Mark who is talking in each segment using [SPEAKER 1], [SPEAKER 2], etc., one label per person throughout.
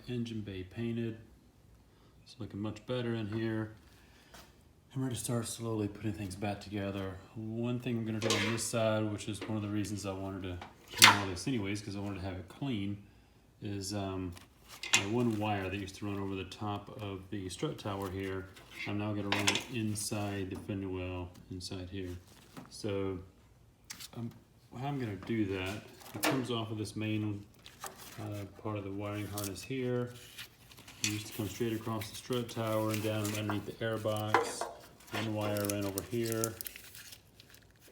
[SPEAKER 1] engine bay painted. It's looking much better in here. I'm ready to start slowly putting things back together. One thing I'm gonna do on this side, which is one of the reasons I wanted to clean all this anyways, because I wanted to have it clean, is my one wire that used to run over the top of the strut tower here, I'm now gonna run it inside the fender well, inside here. So how I'm gonna do that, it comes off of this main part of the wiring harness here. It used to come straight across the strut tower and down underneath the air box. One wire ran over here,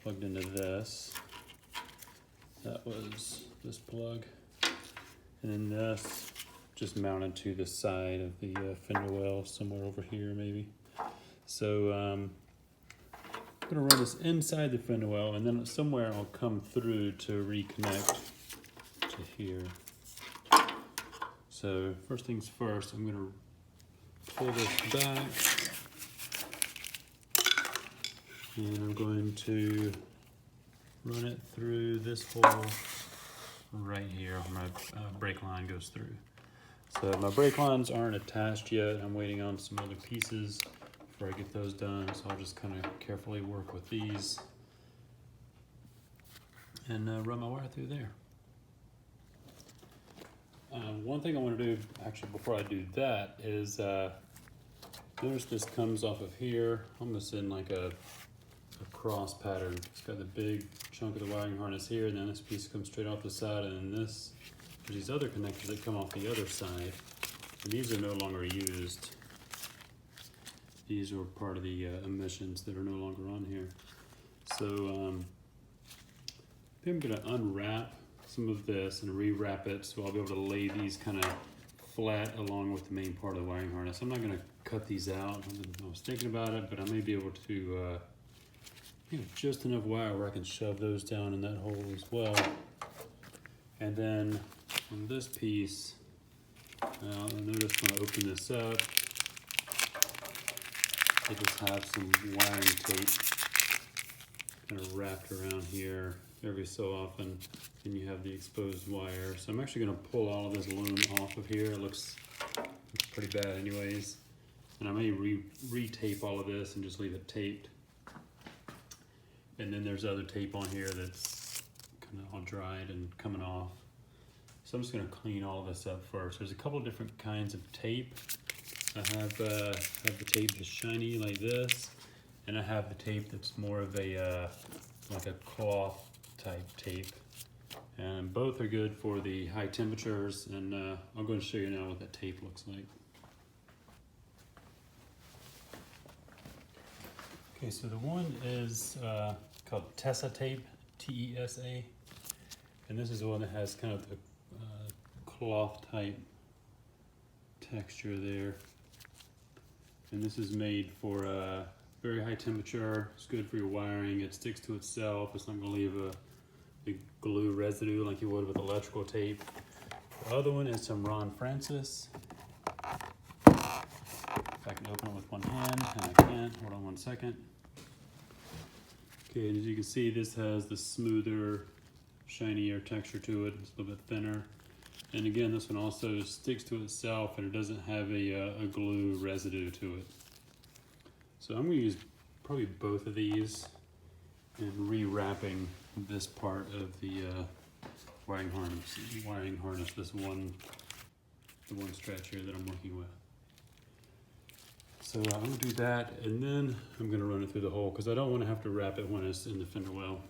[SPEAKER 1] plugged into this. That was this plug. And then this just mounted to the side of the fender well, somewhere over here maybe. So I'm gonna run this inside the fender well, and then somewhere I'll come through to reconnect to here. So first things first, I'm gonna pull this back, and I'm going to run it through this hole right here where my brake line goes through. So my brake lines aren't attached yet. I'm waiting on some other pieces before I get those done. So I'll just kind of carefully work with these and run my wire through there. One thing I want to do, actually before I do that, is notice this comes off of here, almost in like a cross pattern. It's got the big chunk of the wiring harness here, and then this piece comes straight off the side, and then there's these other connectors that come off the other side, and these are no longer used. These are part of the emissions that are no longer on here. So I think I'm going to unwrap some of this and rewrap it, so I'll be able to lay these kind of flat along with the main part of the wiring harness. I'm not going to cut these out. I was thinking about it, but I may be able to just enough wire where I can shove those down in that hole as well. And then on this piece, notice when I open this up, I just have some wiring tape kind of wrapped around here every so often, and you have the exposed wire. So I'm actually going to pull all of this aluminum off of here. It looks pretty bad anyways. And I may re-tape all of this and just leave it taped. And then there's other tape on here that's kind of all dried and coming off. So I'm just going to clean all of this up first. There's a couple of different kinds of tape. I have the tape that's shiny like this, and I have the tape that's more of a like a cloth type tape. And both are good for the high temperatures, and I'm going to show you now what that tape looks like. Okay, so the one is called Tesa tape, T-E-S-A, and this is the one that has kind of the cloth type texture there. And this is made for very high temperature. It's good for your wiring. It sticks to itself. It's not going to leave a big glue residue like you would with electrical tape. The other one is some Ron Francis. If I can open it with one hand, and I can't. Hold on one second. Okay, and as you can see, this has the smoother, shinier texture to it. It's a little bit thinner. And again, this one also sticks to itself, and it doesn't have a glue residue to it. So I'm going to use probably both of these in rewrapping this part of the wiring harness, the one stretch here that I'm working with. So I'm going to do that, and then I'm going to run it through the hole because I don't want to have to wrap it when it's in the fender well.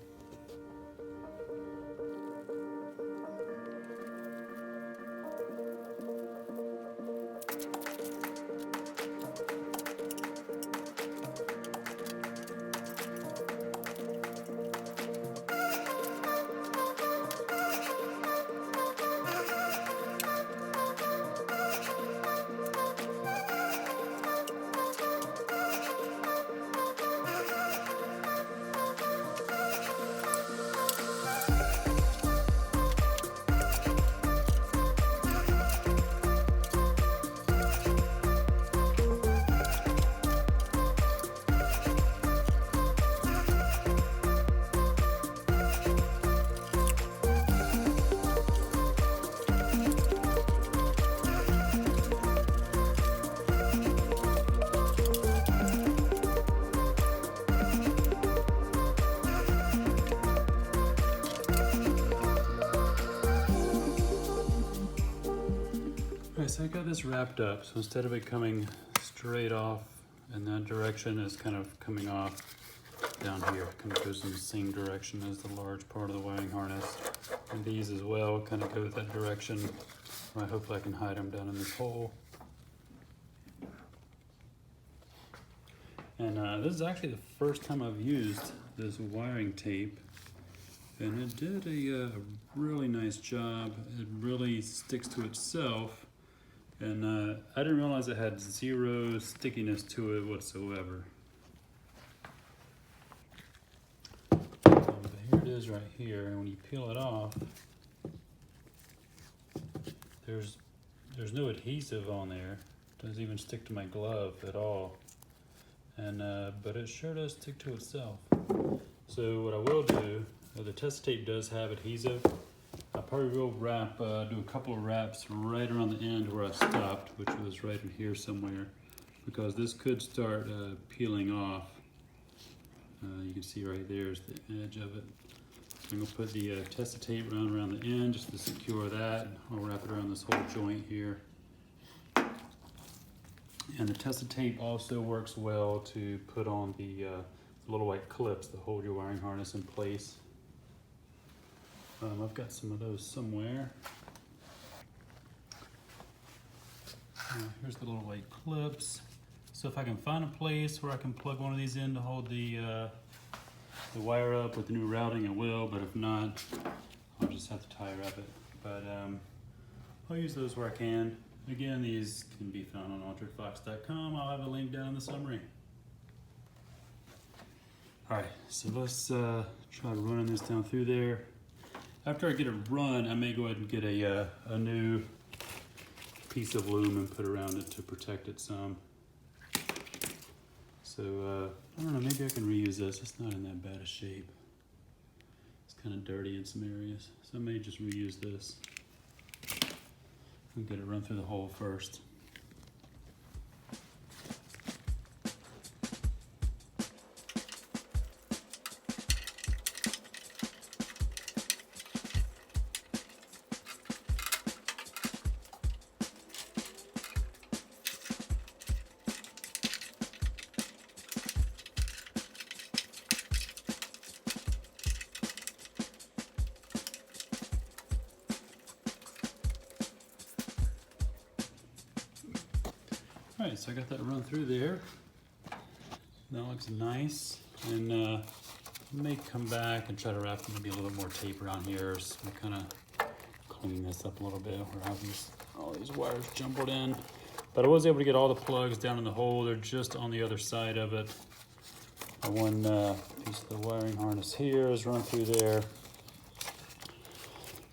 [SPEAKER 1] Alright, so I got this wrapped up. So instead of it coming straight off in that direction, it's kind of coming off down here. It kind of goes in the same direction as the large part of the wiring harness. And these as well kind of go that direction. Right, hopefully I can hide them down in this hole. And this is actually the first time I've used this wiring tape. And it did a really nice job. It really sticks to itself. And I didn't realize it had zero stickiness to it whatsoever. But here it is right here, and when you peel it off, there's no adhesive on there. It doesn't even stick to my glove at all. And but it sure does stick to itself. So what I will do, the test tape does have adhesive. I probably will do a couple of wraps right around the end where I stopped, which was right in here somewhere, because this could start peeling off. You can see right there is the edge of it. I'm gonna put the test tape around the end just to secure that. I'll wrap it around this whole joint here. And the test tape also works well to put on the little white clips that hold your wiring harness in place. I've got some of those somewhere. Here's the little white clips. So if I can find a place where I can plug one of these in to hold the wire up with the new routing, I will, but if not, I'll just have to tie wrap it. But I'll use those where I can. Again, these can be found on alteredfox.com. I'll have a link down in the summary. All right, so let's try running this down through there. After I get it run, I may go ahead and get a new piece of loom and put around it to protect it some. So, I don't know, maybe I can reuse this. It's not in that bad a shape. It's kind of dirty in some areas. So I may just reuse this. We'll get it run through the hole first. Alright, so I got that run through there. That looks nice. And I may come back and try to wrap maybe a little more tape around here. So we kind of clean this up a little bit. We're having all these wires jumbled in. But I was able to get all the plugs down in the hole. They're just on the other side of it. The one piece of the wiring harness here is run through there.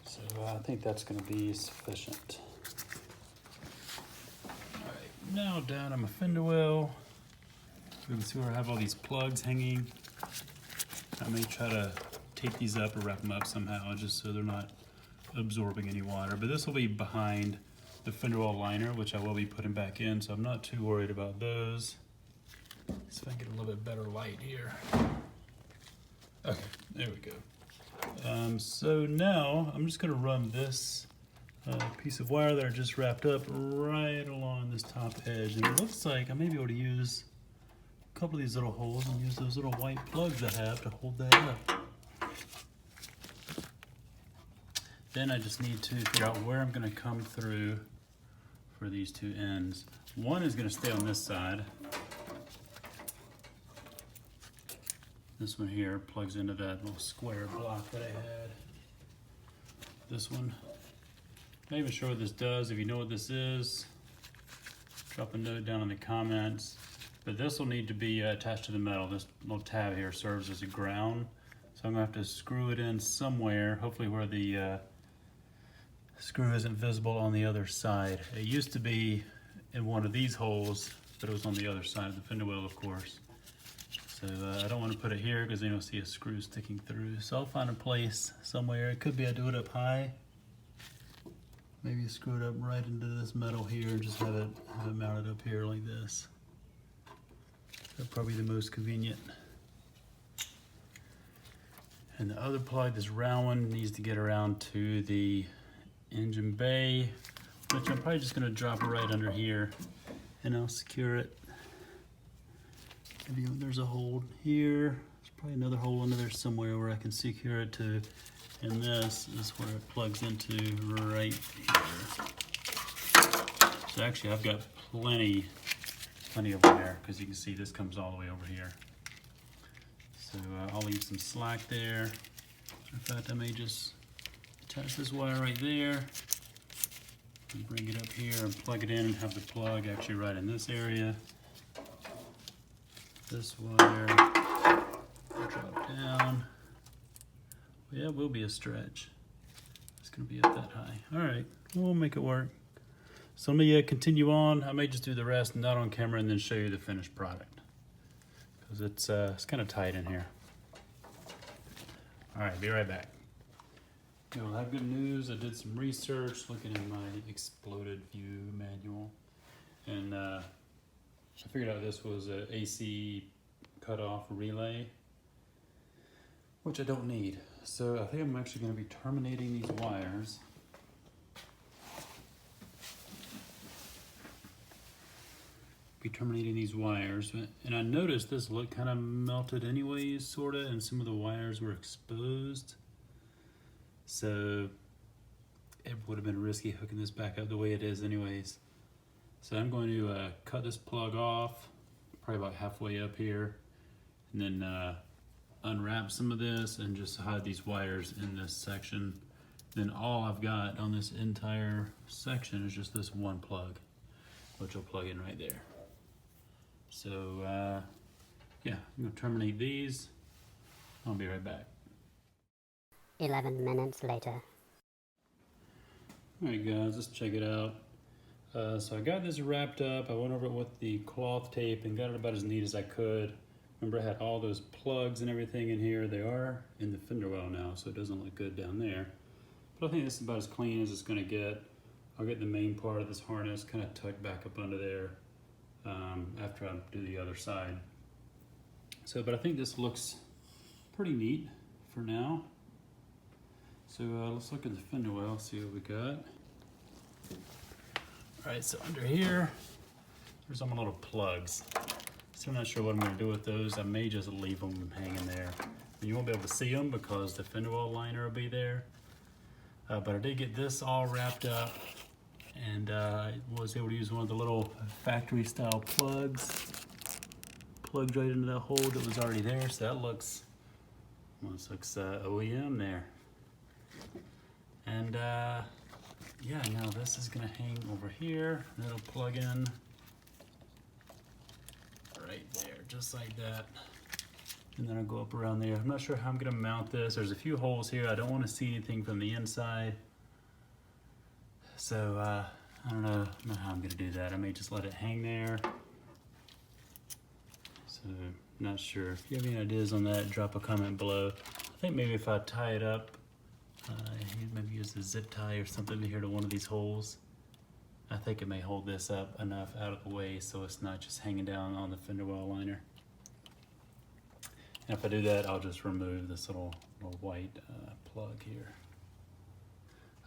[SPEAKER 1] So I think that's going to be sufficient. Now down on my fender well, you can see where I have all these plugs hanging. I may try to tape these up or wrap them up somehow just so they're not absorbing any water. But this will be behind the fender well liner, which I will be putting back in, so I'm not too worried about those. See if I can get a little bit better light here. Okay, there we go. So now I'm just gonna run this piece of wire that I just wrapped up right along this top edge, and it looks like I may be able to use a couple of these little holes and use those little white plugs I have to hold that up. Then I just need to figure out where I'm going to come through for these two ends. One is going to stay on this side. This one here plugs into that little square block that I had. This one. I'm not even sure what this does. If you know what this is, drop a note down in the comments. But this will need to be attached to the metal. This little tab here serves as a ground. So I'm gonna have to screw it in somewhere, hopefully where the screw isn't visible on the other side. It used to be in one of these holes, but it was on the other side of the fender well, of course. So I don't want to put it here because then you'll see a screw sticking through. So I'll find a place somewhere. It could be I do it up high. Maybe screw it up right into this metal here and just have it mounted up here like this. That's probably the most convenient. And the other plug, this round one, needs to get around to the engine bay which I'm probably just gonna drop it right under here and I'll secure it. Maybe there's a hole here. There's probably another hole under there somewhere where I can secure it to. And this is where it plugs into right here. So actually I've got plenty of wire, because you can see this comes all the way over here. So I'll leave some slack there. In fact, I may just attach this wire right there and bring it up here and plug it in and have the plug actually right in this area. This wire will drop down. Yeah, it will be a stretch. It's gonna be up that high. All right, we'll make it work. So let me continue on. I may just do the rest not on camera and then show you the finished product, because it's kind of tight in here. All right, be right back. Okay, well, I have good news. I did some research looking in my exploded view manual, and I figured out this was a AC cutoff relay, which I don't need. So I think I'm actually going to be terminating these wires. And I noticed this looked kind of melted anyways, sort of, and some of the wires were exposed. So it would have been risky hooking this back up the way it is anyways. So I'm going to cut this plug off, probably about halfway up here, and then unwrap some of this and just hide these wires in this section. Then all I've got on this entire section is just this one plug, which will plug in right there. So yeah, I'm gonna terminate these. I'll be right back.
[SPEAKER 2] 11 minutes later.
[SPEAKER 1] All right guys, let's check it out. So I got this wrapped up. I went over it with the cloth tape and got it about as neat as I could. Remember, I had all those plugs and everything in here. They are in the fender well now, so it doesn't look good down there. But I think this is about as clean as it's gonna get. I'll get the main part of this harness kind of tucked back up under there after I do the other side. So, but I think this looks pretty neat for now. So let's look at the fender well, see what we got. All right, so under here, there's some little plugs. So I'm not sure what I'm gonna do with those. I may just leave them hanging there. And you won't be able to see them because the fender well liner will be there. But I did get this all wrapped up, and I was able to use one of the little factory style plugs. Plugged right into that hole that was already there, so that looks, almost looks OEM there. And yeah, now this is gonna hang over here, and it'll plug in right there, just like that. And then I'll go up around there. I'm not sure how I'm gonna mount this. There's a few holes here. I don't wanna see anything from the inside. So I don't know how I'm gonna do that. I may just let it hang there. So not sure. If you have any ideas on that, drop a comment below. I think maybe if I tie it up, maybe use a zip tie or something here to one of these holes. I think it may hold this up enough out of the way so it's not just hanging down on the fender well liner. And if I do that, I'll just remove this little white plug here.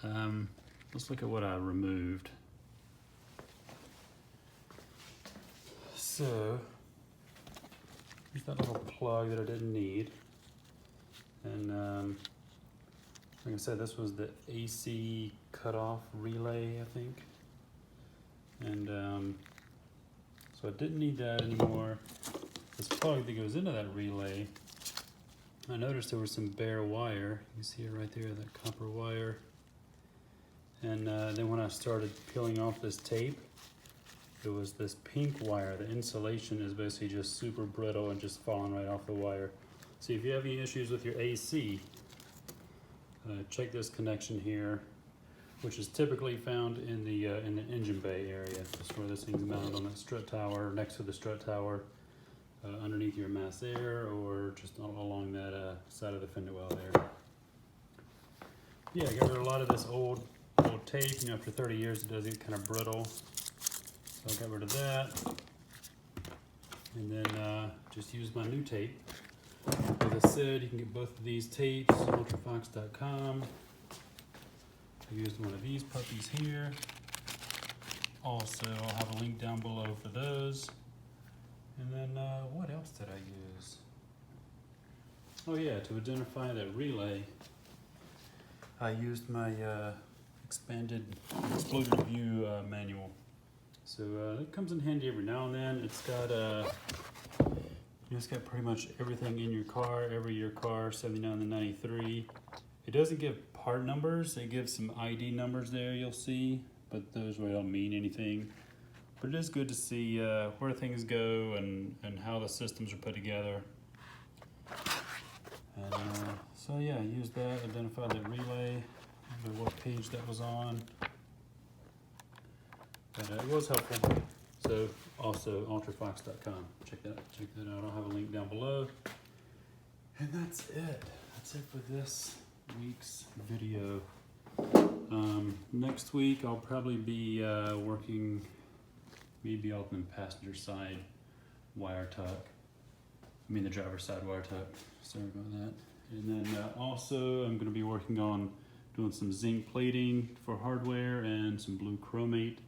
[SPEAKER 1] Let's look at what I removed. So, here's that little plug that I didn't need. And like I said, this was the AC cutoff relay, I think. And so I didn't need that anymore. This plug that goes into that relay, I noticed there was some bare wire. You see it right there, that copper wire. And then when I started peeling off this tape, it was this pink wire. The insulation is basically just super brittle and just falling right off the wire. So if you have any issues with your AC, check this connection here, which is typically found in the engine bay area. That's where this thing's mounted on that strut tower, next to the strut tower, underneath your mass air, or just along that side of the fender well there. Yeah, I got rid of a lot of this old tape. You know, after 30 years it does get kind of brittle. So I got rid of that. And then just use my new tape. As I said, you can get both of these tapes, ultrafox.com. I used one of these puppies here. also, I'll have a link down below for those. And then what else did I use? Oh yeah, to identify that relay, I used my expanded exploded view manual. So it comes in handy every now and then. It's got pretty much everything in your car, every year car, 79 to 93. It doesn't give part numbers, it gives some ID numbers there you'll see, but those really don't mean anything. But it is good to see where things go and how the systems are put together. And so yeah, I used that, identified that relay, I don't know what page that was on. But it was helpful. So also ultrafox.com. Check that out. I'll have a link down below. And that's it. That's it for this week's video. Next week I'll probably be working maybe on the passenger side wire tuck. I mean the driver's side wire tuck. Sorry about that. And then also I'm going to be working on doing some zinc plating for hardware and some blue chromate.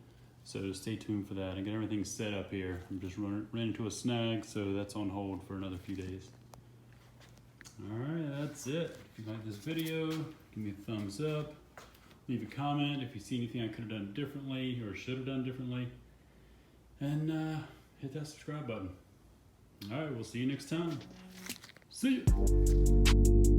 [SPEAKER 1] So stay tuned for that and get everything set up here. I'm just ran into a snag, so that's on hold for another few days. Alright, that's it. If you like this video, give me a thumbs up. Leave a comment if you see anything I could have done differently or should have done differently. And hit that subscribe button. Alright, we'll see you next time. See ya!